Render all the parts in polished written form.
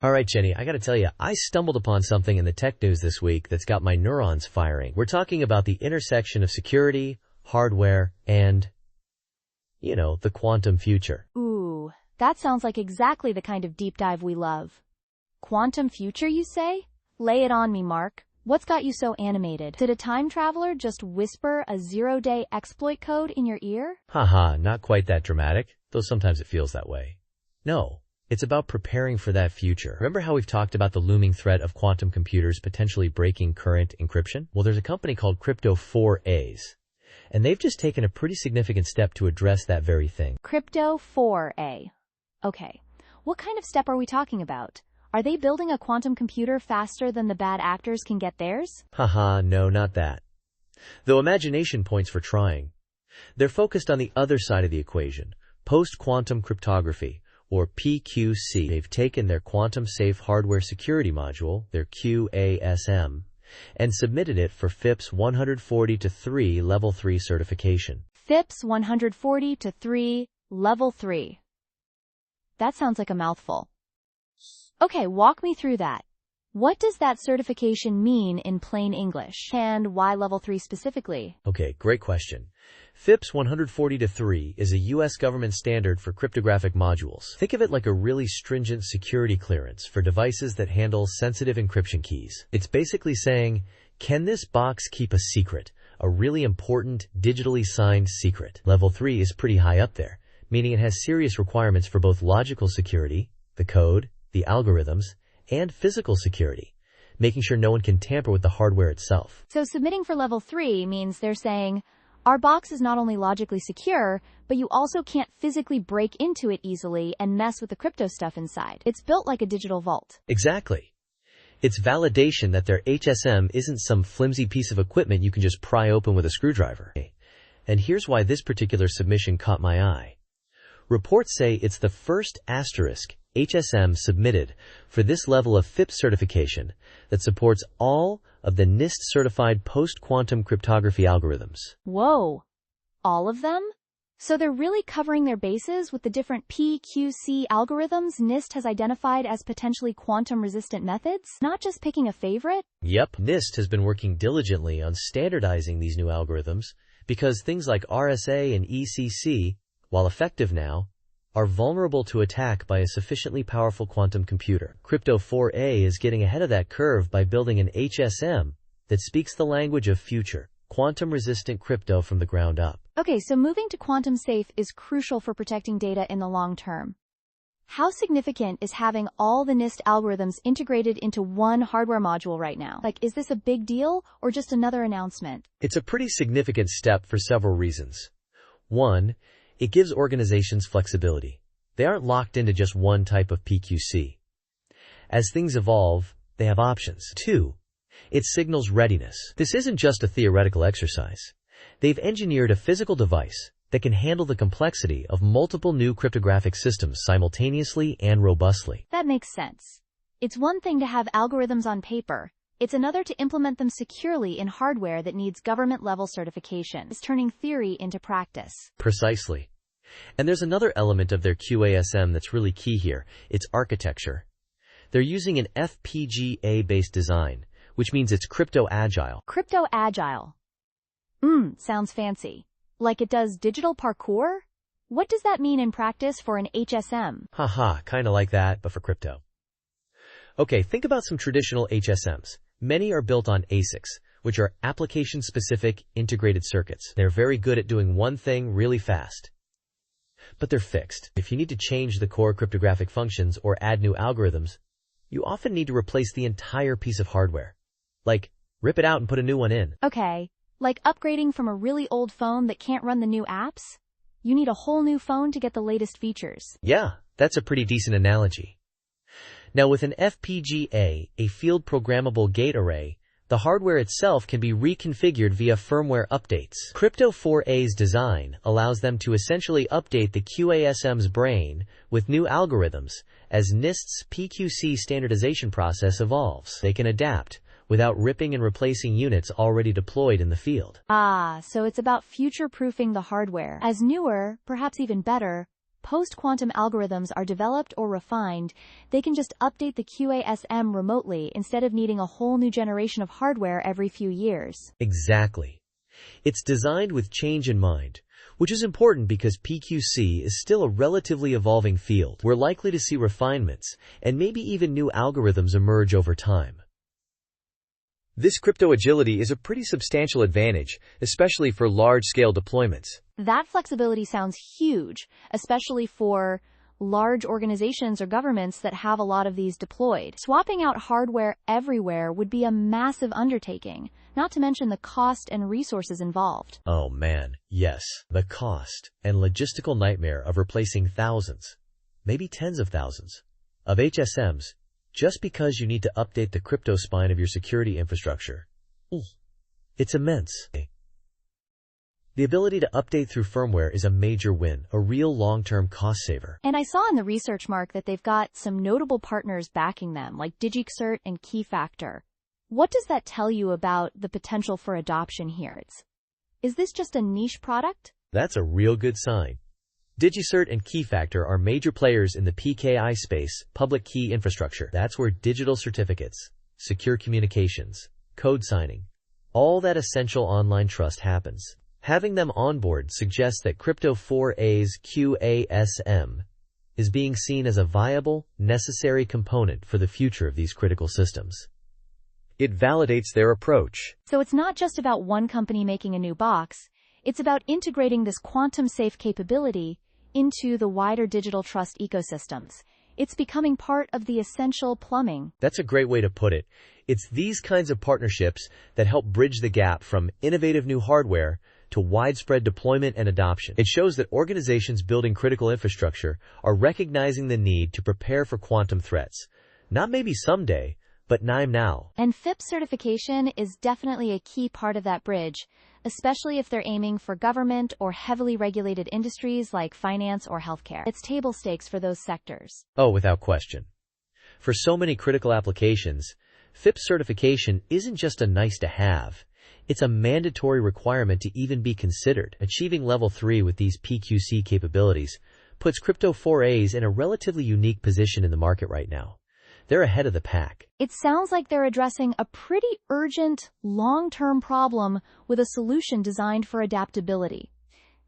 All right, Jenny, I gotta tell you, I stumbled upon something in the tech news this week that's got my neurons firing. We're talking about the intersection of security, hardware, and, the quantum future. Ooh, that sounds like exactly the kind of deep dive we love. Quantum future, you say? Lay it on me, Mark. What's got you so animated? Did a time traveler just whisper a zero-day exploit code in your ear? Haha, not quite that dramatic, though sometimes it feels that way. No. It's about preparing for that future. Remember how we've talked about the looming threat of quantum computers potentially breaking current encryption? Well, there's a company called Crypto4a, and they've just taken a pretty significant step to address that very thing. Crypto4a. Okay. What kind of step are we talking about? Are they building a quantum computer faster than the bad actors can get theirs? Haha, no, not that. Though imagination points for trying. They're focused on the other side of the equation, post-quantum cryptography, or PQC. They've taken their quantum-safe hardware security module, their QASM, and submitted it for FIPS 140-3 Level 3 certification. FIPS 140-3 Level 3. That sounds like a mouthful. Okay, walk me through that. What does that certification mean in plain English? And why Level 3 specifically? Okay, great question. FIPS 140-3 is a U.S. government standard for cryptographic modules. Think of it like a really stringent security clearance for devices that handle sensitive encryption keys. It's basically saying, can this box keep a secret? A really important, digitally signed secret. Level 3 is pretty high up there, meaning it has serious requirements for both logical security, the code, the algorithms, and physical security, making sure no one can tamper with the hardware itself. So submitting for Level 3 means they're saying, our box is not only logically secure, but you also can't physically break into it easily and mess with the crypto stuff inside. It's built like a digital vault. Exactly. It's validation that their HSM isn't some flimsy piece of equipment you can just pry open with a screwdriver. And here's why this particular submission caught my eye. Reports say it's the first asterisk HSM submitted for this level of FIPS certification that supports all of the NIST-certified post-quantum cryptography algorithms. Whoa. All of them? So they're really covering their bases with the different PQC algorithms NIST has identified as potentially quantum-resistant methods? Not just picking a favorite? Yep. NIST has been working diligently on standardizing these new algorithms because things like RSA and ECC, while effective now, are vulnerable to attack by a sufficiently powerful quantum computer. Crypto4a is getting ahead of that curve by building an HSM that speaks the language of future, quantum-resistant crypto from the ground up. Okay, so moving to quantum safe is crucial for protecting data in the long term. How significant is having all the NIST algorithms integrated into one hardware module right now? Like, is this a big deal or just another announcement? It's a pretty significant step for several reasons. One, it gives organizations flexibility. They aren't locked into just one type of PQC. As things evolve, they have options. Two, it signals readiness. This isn't just a theoretical exercise. They've engineered a physical device that can handle the complexity of multiple new cryptographic systems simultaneously and robustly. That makes sense. It's one thing to have algorithms on paper. It's another to implement them securely in hardware that needs government-level certification. It's turning theory into practice. Precisely. And there's another element of their QASM that's really key here. It's architecture. They're using an FPGA-based design, which means it's crypto-agile. Crypto-agile. Sounds fancy. Like it does digital parkour? What does that mean in practice for an HSM? Haha, kinda like that, but for crypto. Okay, think about some traditional HSMs. Many are built on ASICs, which are application-specific integrated circuits. They're very good at doing one thing really fast. But they're fixed. If you need to change the core cryptographic functions or add new algorithms, you often need to replace the entire piece of hardware. Like, rip it out and put a new one in. Okay, like upgrading from a really old phone that can't run the new apps? You need a whole new phone to get the latest features. Yeah, that's a pretty decent analogy. Now with an FPGA, a field programmable gate array, the hardware itself can be reconfigured via firmware updates. Crypto4a's design allows them to essentially update the QASM's brain with new algorithms as NIST's PQC standardization process evolves. They can adapt without ripping and replacing units already deployed in the field. So it's about future-proofing the hardware. As newer, perhaps even better, post-quantum algorithms are developed or refined, they can just update the QASM remotely instead of needing a whole new generation of hardware every few years. Exactly. It's designed with change in mind, which is important because PQC is still a relatively evolving field. We're likely to see refinements and maybe even new algorithms emerge over time. This crypto agility is a pretty substantial advantage, especially for large-scale deployments. That flexibility sounds huge, especially for large organizations or governments that have a lot of these deployed. Swapping out hardware everywhere would be a massive undertaking, not to mention the cost and resources involved. Oh man, yes. The cost and logistical nightmare of replacing thousands, maybe tens of thousands, of HSMs just because you need to update the crypto spine of your security infrastructure. It's immense. The ability to update through firmware is a major win, a real long-term cost saver. And I saw in the research, Mark, that they've got some notable partners backing them, like DigiCert and Keyfactor. What does that tell you about the potential for adoption here? Is this just a niche product? That's a real good sign. DigiCert and Keyfactor are major players in the PKI space, public key infrastructure. That's where digital certificates, secure communications, code signing, all that essential online trust happens. Having them on board suggests that Crypto 4A's QASM is being seen as a viable, necessary component for the future of these critical systems. It validates their approach. So it's not just about one company making a new box, it's about integrating this quantum-safe capability into the wider digital trust ecosystems. It's becoming part of the essential plumbing. That's a great way to put it. It's these kinds of partnerships that help bridge the gap from innovative new hardware to widespread deployment and adoption. It shows that organizations building critical infrastructure are recognizing the need to prepare for quantum threats. Not maybe someday, but now. And FIPS certification is definitely a key part of that bridge, especially if they're aiming for government or heavily regulated industries like finance or healthcare. It's table stakes for those sectors. Oh, without question. For so many critical applications, FIPS certification isn't just a nice-to-have. It's a mandatory requirement to even be considered. Achieving level 3 with these PQC capabilities puts Crypto 4As in a relatively unique position in the market right now. They're ahead of the pack. It sounds like they're addressing a pretty urgent, long-term problem with a solution designed for adaptability.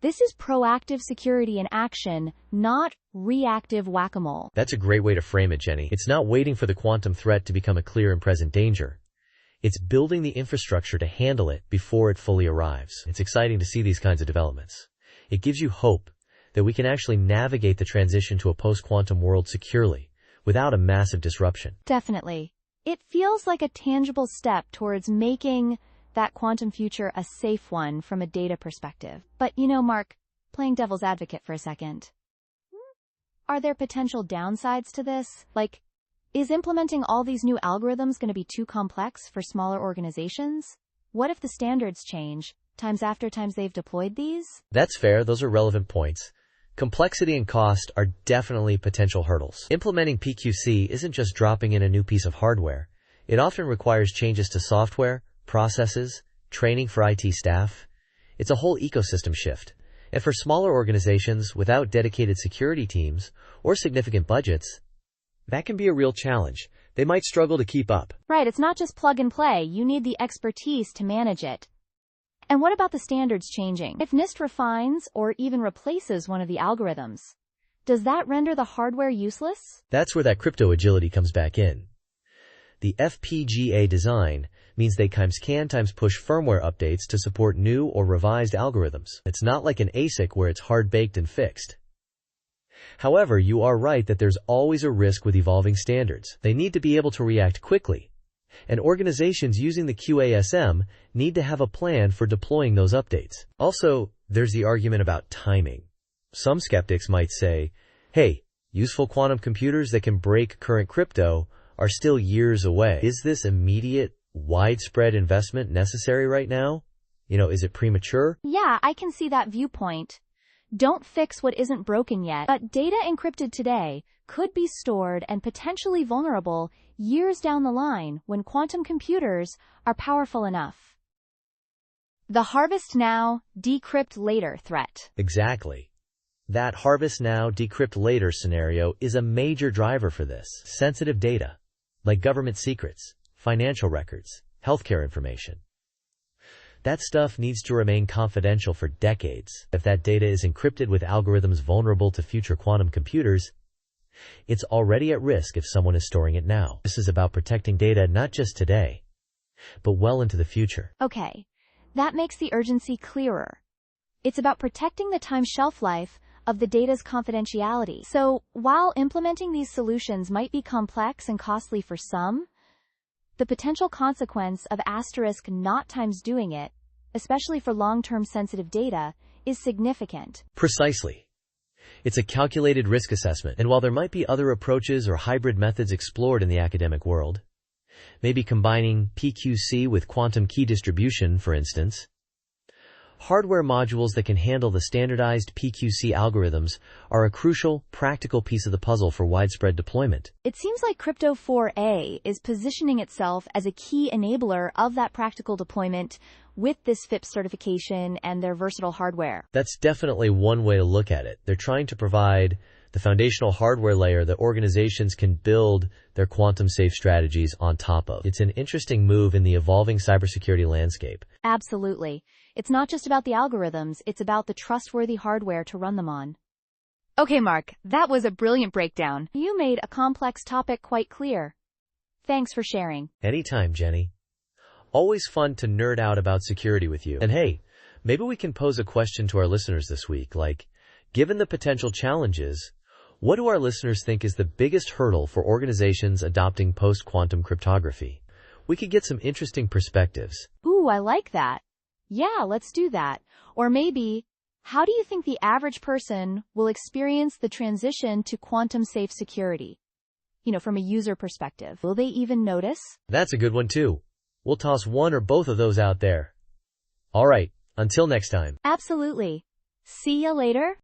This is proactive security in action, not reactive whack-a-mole. That's a great way to frame it, Jenny. It's not waiting for the quantum threat to become a clear and present danger. It's building the infrastructure to handle it before it fully arrives. It's exciting to see these kinds of developments. It gives you hope that we can actually navigate the transition to a post-quantum world securely, without a massive disruption. Definitely. It feels like a tangible step towards making that quantum future a safe one from a data perspective. But Mark, playing devil's advocate for a second, are there potential downsides to this? Like, is implementing all these new algorithms going to be too complex for smaller organizations? What if the standards change, times after times they've deployed these? That's fair. Those are relevant points. Complexity and cost are definitely potential hurdles. Implementing PQC isn't just dropping in a new piece of hardware. It often requires changes to software, processes, training for IT staff. It's a whole ecosystem shift. And for smaller organizations without dedicated security teams or significant budgets, that can be a real challenge. They might struggle to keep up. Right, it's not just plug and play. You need the expertise to manage it. And what about the standards changing? If NIST refines or even replaces one of the algorithms, does that render the hardware useless? That's where that crypto agility comes back in. The FPGA design means they can push firmware updates to support new or revised algorithms. It's not like an ASIC where it's hard-baked and fixed. However, you are right that there's always a risk with evolving standards. They need to be able to react quickly. And organizations using the QASM need to have a plan for deploying those updates. Also, there's the argument about timing. Some skeptics might say, hey, useful quantum computers that can break current crypto are still years away. Is this immediate, widespread investment necessary right now? Is it premature? Yeah, I can see that viewpoint. Don't fix what isn't broken yet. But data encrypted today could be stored and potentially vulnerable years down the line when quantum computers are powerful enough. The harvest now, decrypt later threat. Exactly. That harvest now, decrypt later scenario is a major driver for this. Sensitive data, like government secrets, financial records, healthcare information. That stuff needs to remain confidential for decades. If that data is encrypted with algorithms vulnerable to future quantum computers, it's already at risk if someone is storing it now. This is about protecting data not just today, but well into the future. Okay, that makes the urgency clearer. It's about protecting the time shelf life of the data's confidentiality. So, while implementing these solutions might be complex and costly for some, the potential consequence of not times doing it, especially for long-term sensitive data, is significant. Precisely. It's a calculated risk assessment, and while there might be other approaches or hybrid methods explored in the academic world, maybe combining PQC with quantum key distribution, for instance, hardware modules that can handle the standardized PQC algorithms are a crucial, practical piece of the puzzle for widespread deployment. It seems like Crypto 4A is positioning itself as a key enabler of that practical deployment with this FIPS certification and their versatile hardware. That's definitely one way to look at it. They're trying to provide the foundational hardware layer that organizations can build their quantum-safe strategies on top of. It's an interesting move in the evolving cybersecurity landscape. Absolutely. It's not just about the algorithms, it's about the trustworthy hardware to run them on. Okay, Mark, that was a brilliant breakdown. You made a complex topic quite clear. Thanks for sharing. Anytime, Jenny. Always fun to nerd out about security with you. And hey, maybe we can pose a question to our listeners this week, like, given the potential challenges, what do our listeners think is the biggest hurdle for organizations adopting post-quantum cryptography? We could get some interesting perspectives. Ooh, I like that. Yeah, let's do that. Or maybe, how do you think the average person will experience the transition to quantum-safe security? From a user perspective. Will they even notice? That's a good one, too. We'll toss one or both of those out there. All right, until next time. Absolutely. See ya later.